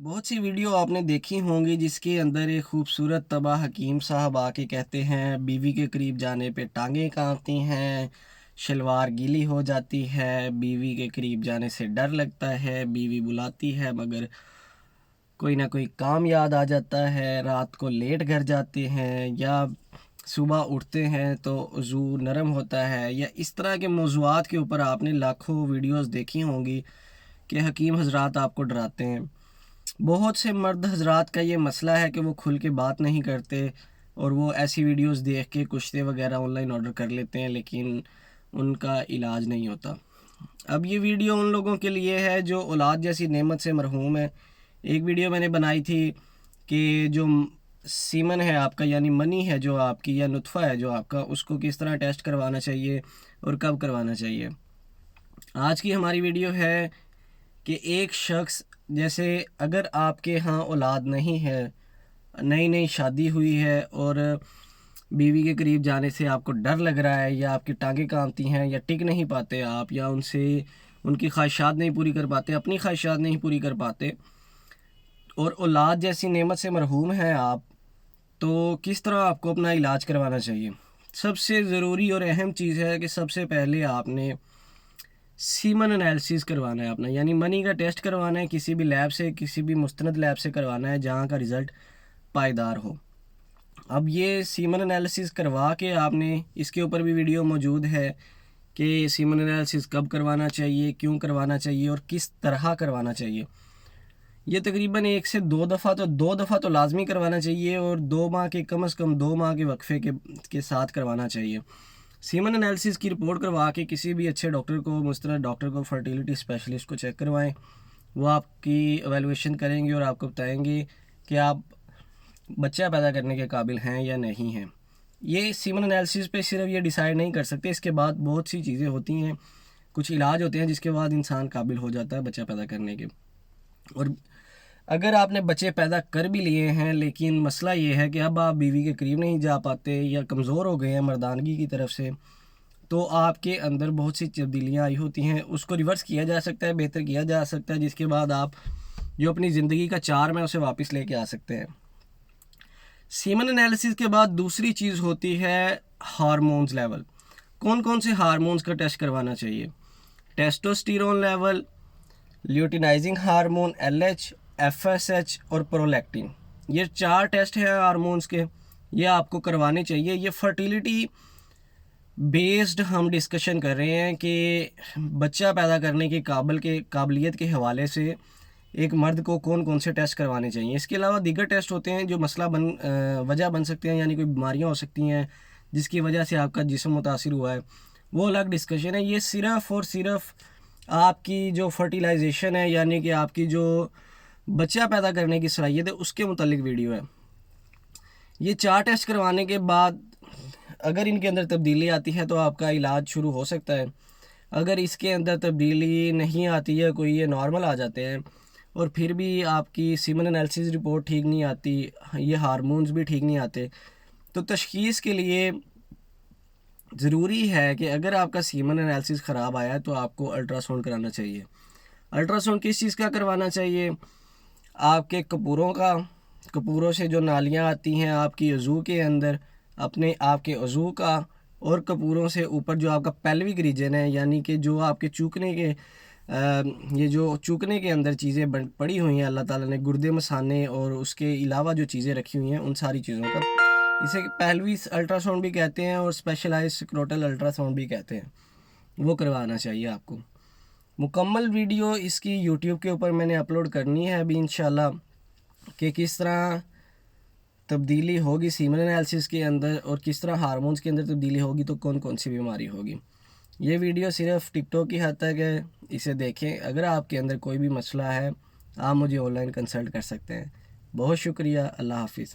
बहुत सी वीडियो आपने देखी होंगी जिसके अंदर एक खूबसूरत तबाह हकीम साहब आके कहते हैं बीवी के करीब जाने पे टांगें कांपती हैं, शलवार गीली हो जाती है, बीवी के करीब जाने से डर लगता है, बीवी बुलाती है मगर कोई ना कोई काम याद आ जाता है, रात को लेट घर जाते हैं या सुबह उठते हैं तो वज़ू नरम होता है, या इस तरह के मौज़ूआत के ऊपर आपने लाखों वीडियोस देखी होंगी कि हकीम हज़रात आपको डराते हैं। बहुत से मर्द हज़रात का ये मसला है कि वो खुल के बात नहीं करते और वो ऐसी वीडियोस देख के कुश्ते वगैरह ऑनलाइन ऑर्डर कर लेते हैं, लेकिन उनका इलाज नहीं होता। अब ये वीडियो उन लोगों के लिए है जो औलाद जैसी नेमत से मरहूम है। एक वीडियो मैंने बनाई थी कि जो सीमन है आपका, यानी मनी है जो आपकी, या नुतफ़ा है जो आपका, उसको किस तरह टेस्ट करवाना चाहिए और कब करवाना चाहिए। आज की हमारी वीडियो है कि एक शख्स, जैसे अगर आपके यहाँ औलाद नहीं है, नई नई शादी हुई है और बीवी के करीब जाने से आपको डर लग रहा है, या आपकी टांगें कांपती हैं, या टिक नहीं पाते आप, या उनसे उनकी ख्वाहिशात नहीं पूरी कर पाते, अपनी ख्वाहिशात नहीं पूरी कर पाते, और औलाद जैसी नेमत से मरहूम हैं आप, तो किस तरह आपको अपना इलाज करवाना चाहिए। सबसे ज़रूरी और अहम चीज़ है कि सबसे पहले आपने सीमन एनालिसिस करवाना है अपना, यानी मनी का टेस्ट करवाना है, किसी भी लैब से, किसी भी मुस्तनद लैब से करवाना है जहाँ का रिज़ल्ट पायदार हो। अब ये सीमन एनालिसिस करवा के आपने, इसके ऊपर भी वीडियो मौजूद है कि सीमन एनालिसिस कब करवाना चाहिए, क्यों करवाना चाहिए और किस तरह करवाना चाहिए। ये तकरीबन 1 से 2 दफ़ा, तो 2 दफ़ा तो लाजमी करवाना चाहिए, और 2 माह के, कम से कम 2 माह के वक्फे के साथ करवाना चाहिए। सीमन एनालिसिस की रिपोर्ट करवा के किसी भी अच्छे डॉक्टर को, मुस्तनद डॉक्टर को, फर्टिलिटी स्पेशलिस्ट को चेक करवाएं। वो आपकी एवेलुएशन करेंगे और आपको बताएंगे कि आप बच्चा पैदा करने के काबिल हैं या नहीं हैं। ये सीमन एनालिसिस पे सिर्फ ये डिसाइड नहीं कर सकते, इसके बाद बहुत सी चीज़ें होती हैं, कुछ इलाज होते हैं जिसके बाद इंसान काबिल हो जाता है बच्चा पैदा करने के। और अगर आपने बच्चे पैदा कर भी लिए हैं, लेकिन मसला ये है कि अब आप बीवी के करीब नहीं जा पाते या कमज़ोर हो गए हैं मर्दानगी की तरफ से, तो आपके अंदर बहुत सी तब्दीलियाँ आई होती हैं, उसको रिवर्स किया जा सकता है, बेहतर किया जा सकता है, जिसके बाद आप जो अपनी ज़िंदगी का चार्म है उसे वापस लेके आ सकते हैं। सीमन एनालिसिस के बाद दूसरी चीज़ होती है हार्मोन्स लेवल। कौन कौन से हार्मोन्स का टेस्ट करवाना चाहिए। Testosterone level, luteinizing hormone LH, FSH और प्रोलैक्टिन। ये 4 टेस्ट हैं हार्मोन्स के, ये आपको करवाने चाहिए। ये फर्टिलिटी बेस्ड हम डिस्कशन कर रहे हैं कि बच्चा पैदा करने के काबिलियत के हवाले से एक मर्द को कौन कौन से टेस्ट करवाने चाहिए। इसके अलावा दीगर टेस्ट होते हैं जो वजह बन सकते हैं, यानी कोई बीमारियां हो सकती हैं जिसकी वजह से आपका जिस्म मुतासिर हुआ है, वो अलग डिस्कशन है। ये सिर्फ़ और सिर्फ आपकी जो फर्टिलाइजेशन है, यानी कि आपकी जो बच्चा पैदा करने की सलाहियत है, उसके मुतालिक वीडियो है। ये 4 टेस्ट करवाने के बाद अगर इनके अंदर तब्दीली आती है तो आपका इलाज शुरू हो सकता है। अगर इसके अंदर तब्दीली नहीं आती है कोई, ये नॉर्मल आ जाते हैं, और फिर भी आपकी सीमन एनालिसिस रिपोर्ट ठीक नहीं आती, ये हार्मोन्स भी ठीक नहीं आते, तो तशख़ीस के लिए ज़रूरी है कि अगर आपका सीमन एनालिसिस ख़राब आया है तो आपको अल्ट्रासाउंड कराना चाहिए। अल्ट्रासाउंड किस चीज़ का करवाना चाहिए। आपके कपूरों का, कपूरों से जो नालियाँ आती हैं आपकी वज़ू के अंदर, अपने आपके वज़ू का, और कपूरों से ऊपर जो आपका पेल्विक रीजन है, यानी कि जो आपके चूकने के ये जो चूकने के अंदर चीज़ें पड़ी हुई हैं, अल्लाह ताला ने गुर्दे मसाने और उसके अलावा जो चीज़ें रखी हुई हैं, उन सारी चीज़ों का, इसे पेल्विस अल्ट्रासाउंड भी कहते हैं और स्पेशलाइज्ड स्क्रोटल अल्ट्रासाउंड भी कहते हैं, वो करवाना चाहिए आपको। मुकम्मल वीडियो इसकी यूट्यूब के ऊपर मैंने अपलोड करनी है अभी इंशाल्लाह, कि किस तरह तब्दीली होगी सीमन एनालिसिस के अंदर और किस तरह हार्मोन्स के अंदर तब्दीली होगी तो कौन कौन सी बीमारी होगी। ये वीडियो सिर्फ टिकटॉक की हद तक है, इसे देखें। अगर आपके अंदर कोई भी मसला है आप मुझे ऑनलाइन कंसल्ट कर सकते हैं। बहुत शुक्रिया। अल्लाह हाफिज़।